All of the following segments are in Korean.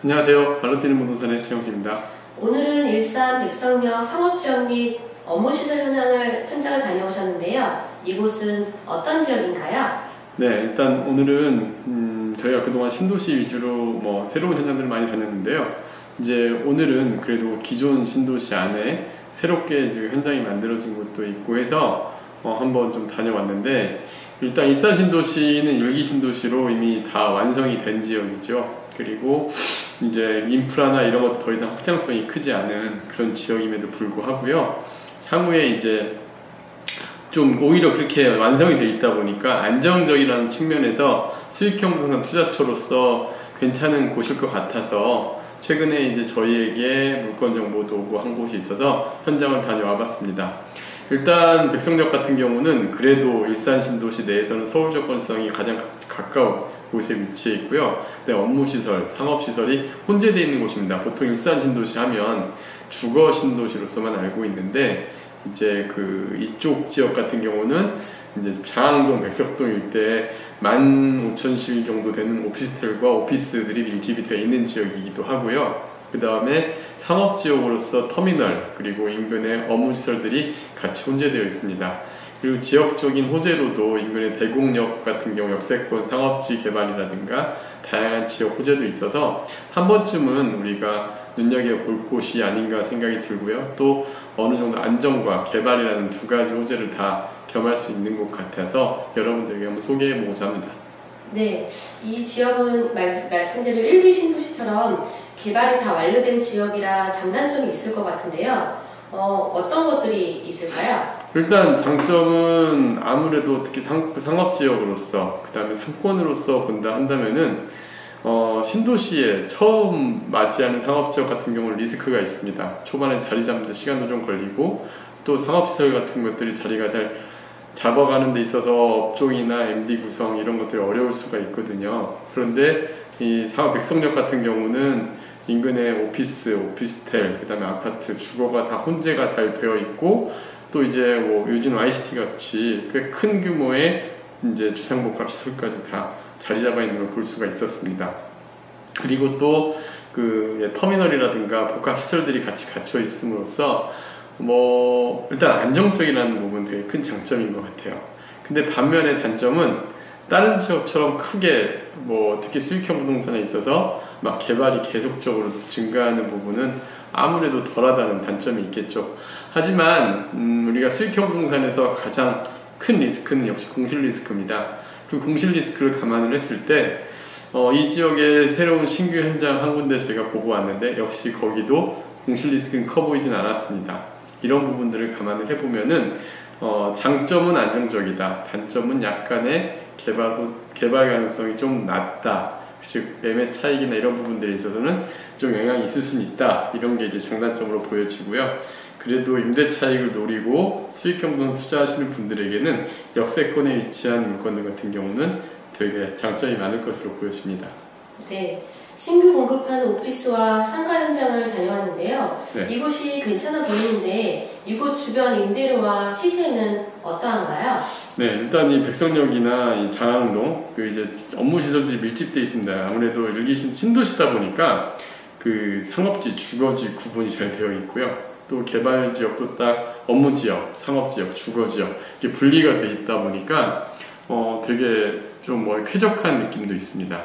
안녕하세요. 발로뛰는 부동산의 최영식입니다. 오늘은 일산 백성역 상업지역 및 업무시설 현장을 다녀오셨는데요. 이곳은 어떤 지역인가요? 네, 일단 오늘은 저희가 그동안 신도시 위주로 새로운 현장들을 많이 다녔는데요. 이제 오늘은 그래도 기존 신도시 안에 새롭게 지금 현장이 만들어진 곳도 있고 해서 한번 좀 다녀왔는데, 일단 일산 신도시는 일기 신도시로 이미 다 완성이 된 지역이죠. 그리고 이제 인프라나 이런 것도 더 이상 확장성이 크지 않은 그런 지역임에도 불구하고요. 향후에 이제 좀 오히려 그렇게 완성이 돼 있다 보니까 안정적이라는 측면에서 수익형 부동산 투자처로서 괜찮은 곳일 것 같아서 최근에 이제 저희에게 물건 정보도 오고 한 곳이 있어서 현장을 다녀와 봤습니다. 일단 백성역 같은 경우는 그래도 일산 신도시 내에서는 서울 접근성이 가장 가까운 곳에 위치해 있고요. 네, 업무시설, 상업시설이 혼재되어 있는 곳입니다. 보통 일산 신도시 하면 주거 신도시로서만 알고 있는데, 이제 이쪽 지역 같은 경우는 이제 장항동, 백석동 일대에 15,000실 정도 되는 오피스텔과 오피스들이 밀집이 되어 있는 지역이기도 하고요. 그 다음에 상업지역으로서 터미널, 그리고 인근의 업무시설들이 같이 혼재되어 있습니다. 그리고 지역적인 호재로도 인근의 대곡역 같은 경우 역세권 상업지 개발이라든가 다양한 지역 호재도 있어서 한 번쯤은 우리가 눈여겨볼 곳이 아닌가 생각이 들고요. 또 어느 정도 안정과 개발이라는 두 가지 호재를 다 겸할 수 있는 것 같아서 여러분들에게 한번 소개해보고자 합니다. 네, 이 지역은 말씀대로 일기 신도시처럼 개발이 다 완료된 지역이라 장단점이 있을 것 같은데요. 어떤 것들이 있을까요? 일단 장점은 아무래도 특히 상업지역으로서, 그 다음에 상권으로서 본다 한다면은 신도시에 처음 맞이하는 상업지역 같은 경우는 리스크가 있습니다. 초반에 자리 잡는 데 시간도 좀 걸리고, 또 상업시설 같은 것들이 자리가 잘 잡아가는 데 있어서 업종이나 MD 구성 이런 것들이 어려울 수가 있거든요. 그런데 이 백성역 같은 경우는 인근에 오피스텔, 그 다음에 아파트, 주거가 다 혼재가 잘 되어 있고, 또 이제 요즘 ICT 같이 꽤 큰 규모의 이제 주상복합 시설까지 다 자리 잡아 있는 걸 볼 수가 있었습니다. 그리고 또 터미널이라든가 복합 시설들이 같이 갖춰 있음으로써 일단 안정적이라는 부분은 되게 큰 장점인 것 같아요. 근데 반면에 단점은 다른 지역처럼 크게 특히 수익형 부동산에 있어서 막 개발이 계속적으로 증가하는 부분은 아무래도 덜하다는 단점이 있겠죠. 하지만 우리가 수익형 부동산에서 가장 큰 리스크는 역시 공실 리스크입니다. 그 공실 리스크를 감안을 했을 때 이 지역의 새로운 신규 현장 한 군데 저희가 보고 왔는데, 역시 거기도 공실 리스크는 커 보이진 않았습니다. 이런 부분들을 감안을 해보면은 장점은 안정적이다, 단점은 약간의 개발 가능성이 좀 낮다, 즉 매매 차익이나 이런 부분들에 있어서는 좀 영향이 있을 수는 있다, 이런 게 이제 장단점으로 보여지고요. 그래도 임대 차익을 노리고 수익형 부동산 투자하시는 분들에게는 역세권에 위치한 물건들 같은 경우는 되게 장점이 많을 것으로 보여집니다. 네, 신규 공급하는 오피스와 상가 현장을 다녀왔는데요. 네. 이곳이 괜찮아 보이는데 이곳 주변 임대료와 시세는 어떠한가요? 네, 일단 이 백성역이나 이 장항동 이제 업무 시설들이 밀집되어 있습니다. 아무래도 여기 신도시다 보니까 상업지, 주거지 구분이 잘 되어 있고요. 또 개발 지역도 딱 업무 지역, 상업 지역, 주거 지역 이렇게 분리가 되어 있다 보니까 되게 좀 쾌적한 느낌도 있습니다.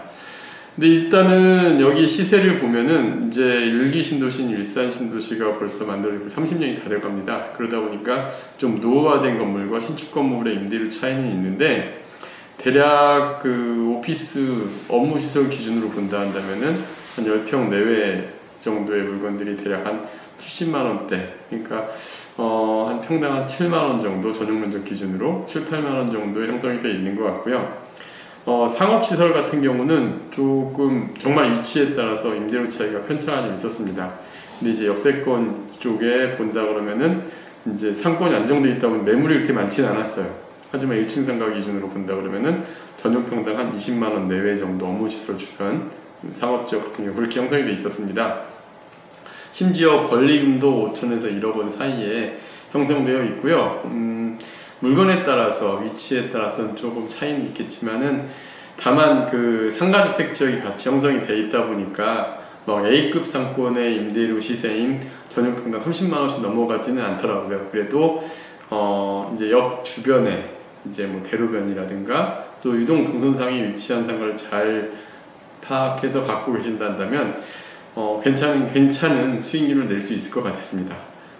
근데 일단은 여기 시세를 보면은 이제 일기 신도시인 일산 신도시가 벌써 만들어지고 30년이 다 돼갑니다. 그러다 보니까 좀 노후화된 건물과 신축 건물의 임대료 차이는 있는데, 대략 오피스 업무 시설 기준으로 본다 한다면은 한 10평 내외 정도의 물건들이 대략 한 70만 원대, 그러니까 한 평당 한 7만 원 정도 전용 면적 기준으로 7, 8만 원 정도의 형성이 되어 있는 것 같고요. 상업시설 같은 경우는 조금 정말 위치에 따라서 임대료 차이가 편차가 좀 있었습니다. 근데 이제 역세권 쪽에 본다 그러면은 이제 상권이 안정되어 있다 보면 매물이 그렇게 많지는 않았어요. 하지만 1층 상가 기준으로 본다 그러면은 전용 평당 한 20만 원 내외 정도 업무시설 주변 상업지역 같은 경우 그렇게 형성이 되어 있었습니다. 심지어 권리금도 5천에서 1억 원 사이에 형성되어 있고요. 물건에 따라서, 위치에 따라서는 조금 차이는 있겠지만은, 다만 상가주택 지역이 같이 형성이 되어 있다 보니까 뭐 A급 상권의 임대료 시세인 전용평당 30만 원씩 넘어가지는 않더라고요. 그래도 이제 역 주변에 이제 뭐 대로변이라든가 또 유동 동선상에 위치한 상가를 잘 파악해서 갖고 계신다면 괜찮은 수익률을 낼 수 있을 것 같습니다.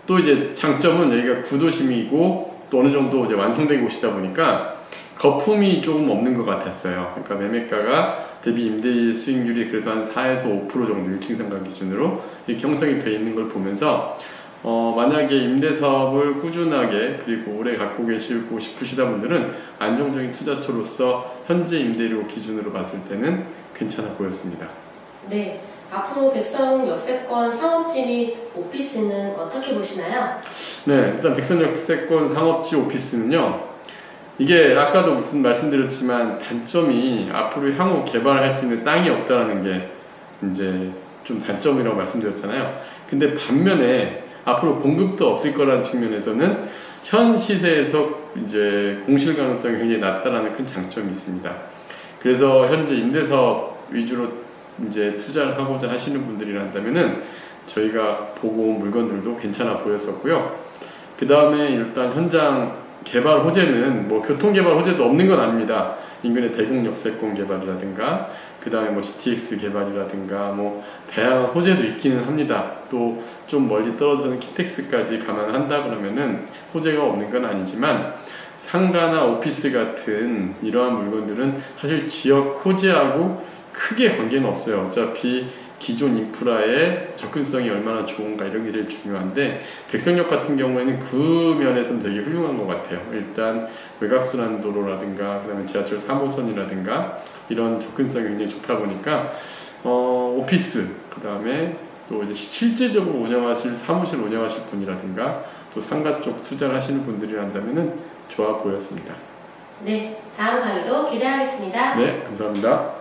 또 이제 장점은 여기가 구도심이고 또 어느 정도 이제 완성된 곳이다 보니까 거품이 조금 없는 것 같았어요. 그러니까 매매가가 대비 임대 수익률이 그래도 한 4에서 5% 정도 1층 상가 기준으로 이렇게 형성이 되어 있는 걸 보면서 만약에 임대 사업을 꾸준하게 그리고 오래 갖고 계시고 싶으시다 분들은 안정적인 투자처로서 현재 임대료 기준으로 봤을 때는 괜찮아 보였습니다. 네, 앞으로 백성 역세권 상업지 및 오피스는 어떻게 보시나요? 네, 일단 백선 역세권 상업지 오피스는요. 이게 아까도 무슨 말씀드렸지만 단점이 앞으로 향후 개발할 수 있는 땅이 없다라는 게 이제 좀 단점이라고 말씀드렸잖아요. 근데 반면에 앞으로 공급도 없을 거라는 측면에서는 현 시세에서 이제 공실 가능성이 굉장히 낮다라는 큰 장점이 있습니다. 그래서 현재 임대사업 위주로 이제 투자를 하고자 하시는 분들이란다면은 저희가 보고 온 물건들도 괜찮아 보였었고요. 그 다음에 일단 현장 개발 호재는 뭐 교통개발 호재도 없는 건 아닙니다. 인근의 대공 역세권 개발이라든가 그 다음에 뭐 GTX 개발이라든가 뭐 다양한 호재도 있기는 합니다. 또 좀 멀리 떨어져는 키텍스까지 감안한다 그러면은 호재가 없는 건 아니지만 상가나 오피스 같은 이러한 물건들은 사실 지역 호재하고 크게 관계는 없어요. 어차피 기존 인프라의 접근성이 얼마나 좋은가 이런 게 제일 중요한데 백석역 같은 경우에는 그 면에서는 되게 훌륭한 것 같아요. 일단 외곽순환도로라든가 그 다음에 지하철 3호선이라든가 이런 접근성이 굉장히 좋다 보니까 오피스 그 다음에 또 이제 실제적으로 사무실 운영하실 분이라든가 또 상가 쪽 투자를 하시는 분들이란다면은 좋아 보였습니다. 네, 다음 강의도 기대하겠습니다. 네, 감사합니다.